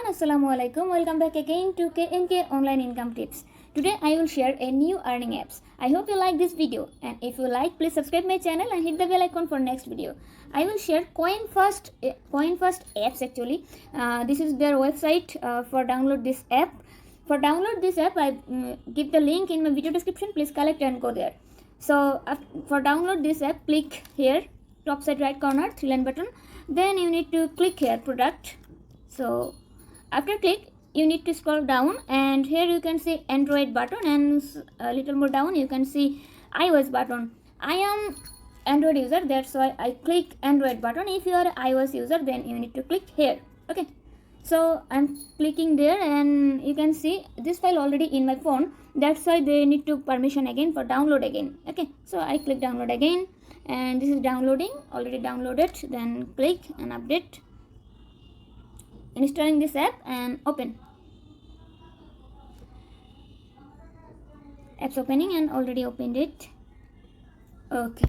everyone, Assalamu alaikum. Welcome back again to KNK Online Income Tips. Today I will share a new earning apps. I hope you like this video, and if you like, please subscribe my channel and hit the bell icon for next video. I will share CoinFirst apps actually. This is their website for download this app. For download this app, I give the link in my video description. Please collect and go there. So for download this app, click here, top side right corner, 3-line button. Then you need to click here, product. So after click, you need to scroll down, and here you can see Android button, and a little more down you can see iOS button. I am Android user, that's why I click Android button. If you are iOS user, then you need to click here. Okay, so I'm clicking there, and you can see this file already in my phone, that's why they need to permission again for download again. Okay, so I click download again, and this is downloading, already downloaded. Then click and update, installing this app and open. Apps opening, and already opened it. Okay,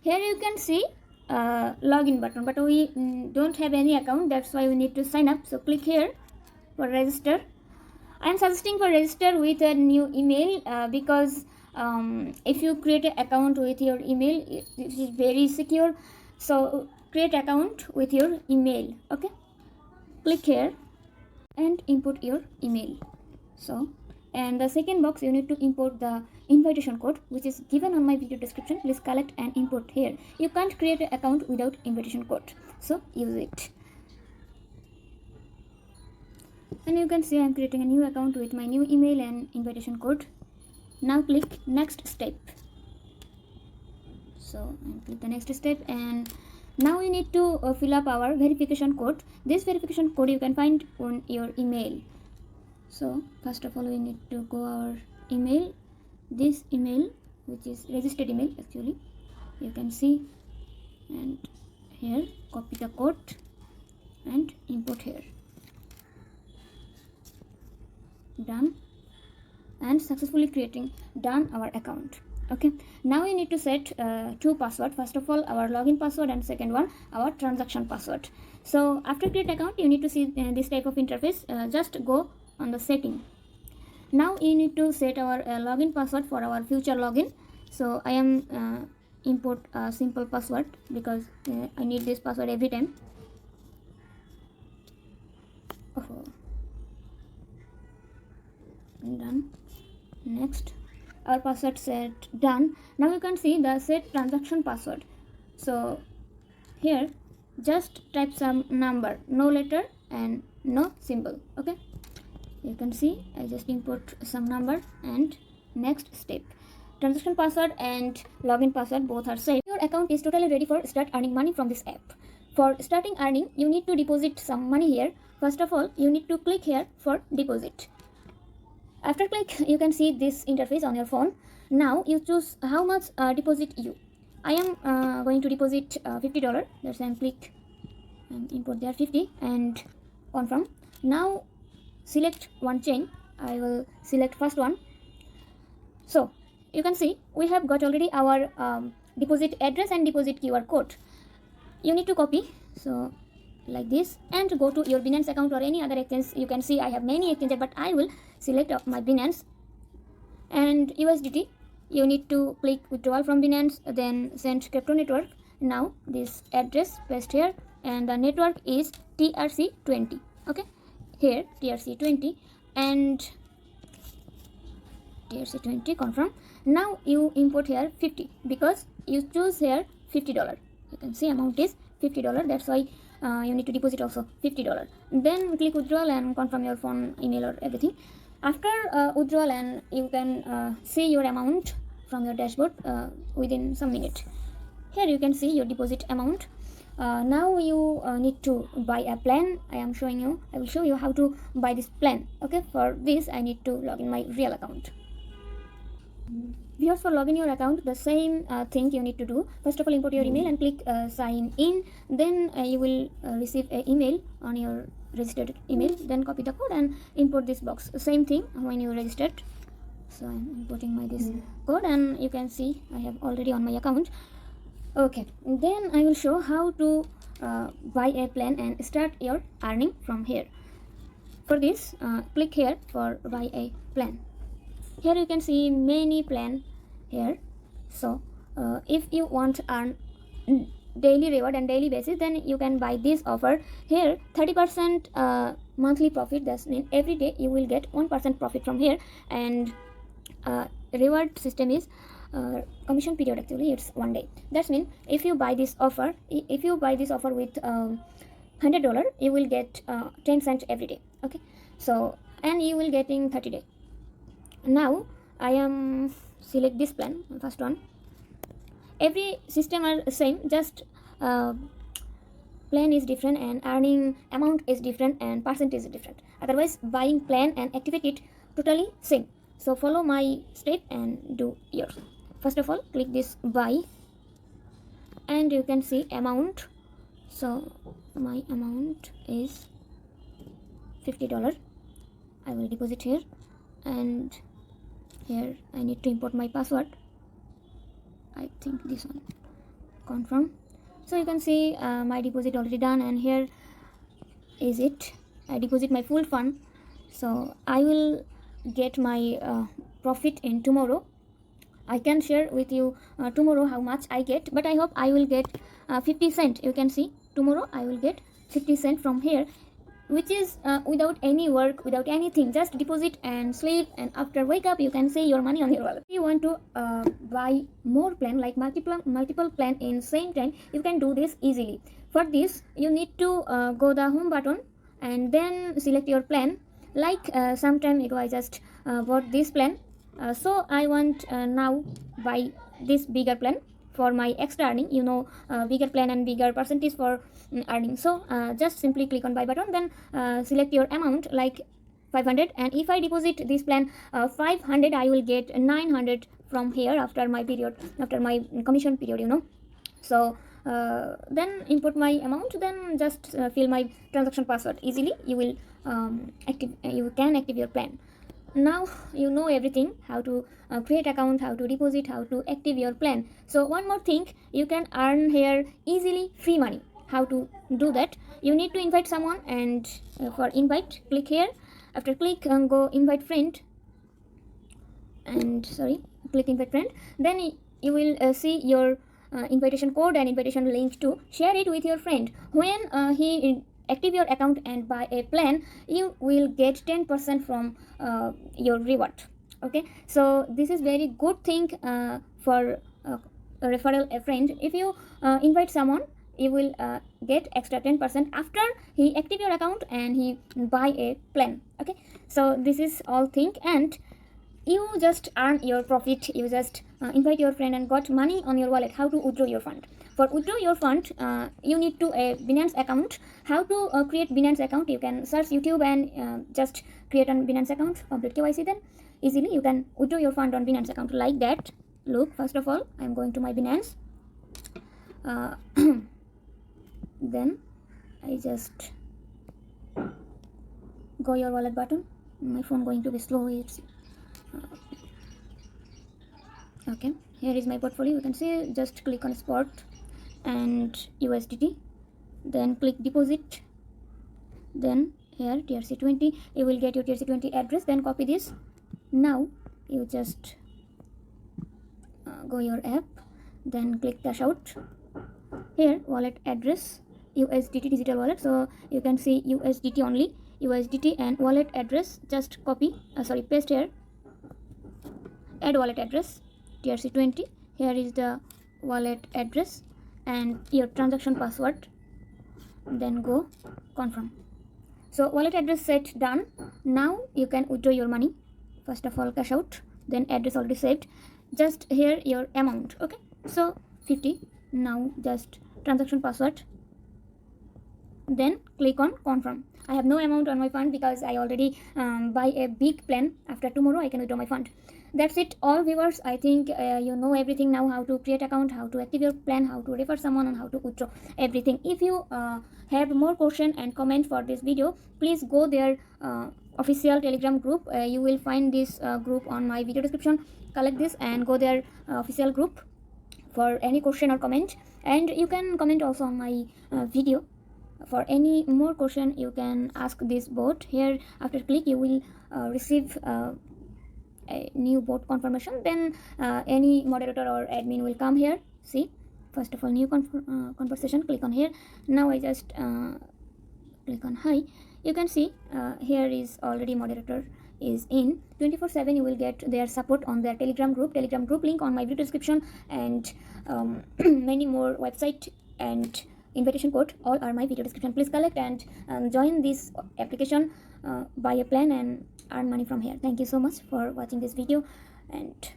here you can see login button, but we don't have any account, that's why we need to sign up. So click here for register. I am suggesting for register with a new email because if you create an account with your email, it is very secure. So create account with your email. Okay, click here and input your email. So, and the second box, you need to import the invitation code, which is given on my video description. Please collect and import here. You can't create an account without invitation code, so use it. And you can see I'm creating a new account with my new email and invitation code. Now click next step. So click the next step, and now you need to fill up our verification code. This verification code you can find on your email. So first of all, we need to go our email, this email, which is registered email actually, you can see, and here copy the code and import here. Done, and successfully done our account. Okay, now we need to set two passwords. First of all, our login password, and second one our transaction password. So after create account, you need to see this type of interface. Just go on the setting. Now you need to set our login password for our future login. So I am import a simple password because I need this password every time. Done. Next, our password set done. Now you can see the set transaction password. So here just type some number, no letter and no symbol. Okay, you can see I just import some number, and next step, transaction password and login password both are set. Your account is totally ready for start earning money from this app. For starting earning, you need to deposit some money here. First of all, you need to click here for deposit. After click, you can see this interface on your phone. Now you choose how much deposit you. I am going to deposit $50. That's why I click and import there 50 and confirm. Now select one chain. I will select first one. So you can see we have got already our deposit address and deposit QR code. You need to copy, so like this, and go to your Binance account or any other exchange. You can see I have many exchanges, but I will select my Binance. And USDT, you need to click withdrawal from Binance, then send crypto network. Now this address paste here, and the network is TRC20. Okay, here TRC20 and TRC20 confirm. Now you import here 50 because you choose here $50. You can see amount is $50, that's why you need to deposit also $50. Then click withdrawal and confirm your phone, email or everything. After withdrawal, and you can see your amount from your dashboard within some minute. Here you can see your deposit amount. Now you need to buy a plan. I will show you how to buy this plan. Okay, for this I need to log in my real account. Viewers, for login your account, the same thing you need to do. First of all, import your email and click sign in. Then you will receive an email on your registered email. Then copy the code and import this box. Same thing when you registered. So I'm importing my this code, and you can see I have already on my account. Okay, then I will show how to buy a plan and start your earning from here. For this, click here for buy a plan. Here you can see many plan here. So if you want to earn daily reward and daily basis, then you can buy this offer. Here 30% monthly profit, that means every day you will get 1% profit from here. And reward system is commission period, actually it's 1 day. That means if you buy this offer, with $100, you will get 10 cents every day. Okay, so and you will getting 30 days. Now I am select this plan, first one. Every system are same, just plan is different and earning amount is different and percentage is different. Otherwise buying plan and activate it totally same. So follow my step and do yours. First of all, click this buy, and you can see amount. So my amount is $50. I will deposit here, and here I need to import my password. I think this one, confirm. So you can see my deposit already done, and here is it. I deposit my full fund. So I will get my profit in tomorrow. I can share with you tomorrow how much I get, but I hope I will get 50 cents. You can see tomorrow I will get 50 cents from here, which is without any work, without anything, just deposit and sleep, and after wake up you can see your money on your wallet. If you want to buy more plan, like multiple plan in same time, you can do this easily. For this you need to go the home button and then select your plan. Like some time ago I just bought this plan, so I want now buy this bigger plan for my extra earning. Bigger plan and bigger percentage for earning. So just simply click on buy button, then select your amount like 500, and if I deposit this plan 500, I will get 900 from here after my commission period. So then input my amount, then just fill my transaction password. Easily you will you can active your plan. Now you know everything, how to create account, how to deposit, how to active your plan. So one more thing, you can earn here easily free money. How to do that? You need to invite someone, and for invite, click here. After click go invite friend, and click invite friend. Then you will see your invitation code and invitation link to share it with your friend. When he active your account and buy a plan, you will get 10% from your reward. Okay, so this is very good thing for referral a friend. If you invite someone, you will get extra 10% after he active your account and he buy a plan. Okay, so this is all thing, and you just earn your profit. You just invite your friend and got money on your wallet. How to withdraw your fund? For withdraw your fund, you need to a Binance account. How to create Binance account? You can search YouTube and just create a Binance account, complete KYC, then easily you can withdraw your fund on Binance account like that. Look, first of all I am going to my Binance, then I just go your wallet button. My phone going to be slow, it's okay. Here is my portfolio. You can see, just click on spot and USDT, then click deposit, then here TRC20. You will get your TRC20 address, then copy this. Now you just go your app, then click cash out. Here wallet address USDT digital wallet, so you can see USDT only, USDT and wallet address. Just copy paste here, add wallet address TRC20. Here is the wallet address and your transaction password, then go confirm. So wallet address set, done. Now you can withdraw your money. First of all cash out, then address already saved. Just here your amount. Okay, so 50. Now just transaction password, then click on confirm. I have no amount on my fund because I already buy a big plan. After tomorrow I can withdraw my fund. That's it all viewers. I think you know everything now, how to create account, how to active your plan, how to refer someone, and how to withdraw everything. If you have more question and comment for this video, please go their official Telegram group. You will find this group on my video description. Collect this and go their official group for any question or comment, and you can comment also on my video. For any more question, you can ask this bot here. After click, you will receive a new bot confirmation. Then any moderator or admin will come here. See, first of all, new conversation. Click on here. Now I just click on hi. You can see here is already moderator is in 24/7. You will get their support on their telegram group link on my video description, and many more website and invitation code all are my video description. Please collect and join this application, buy a plan and earn money from here. Thank you so much for watching this video, and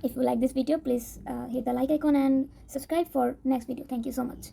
if you like this video, please hit the like icon and subscribe for next video. Thank you so much.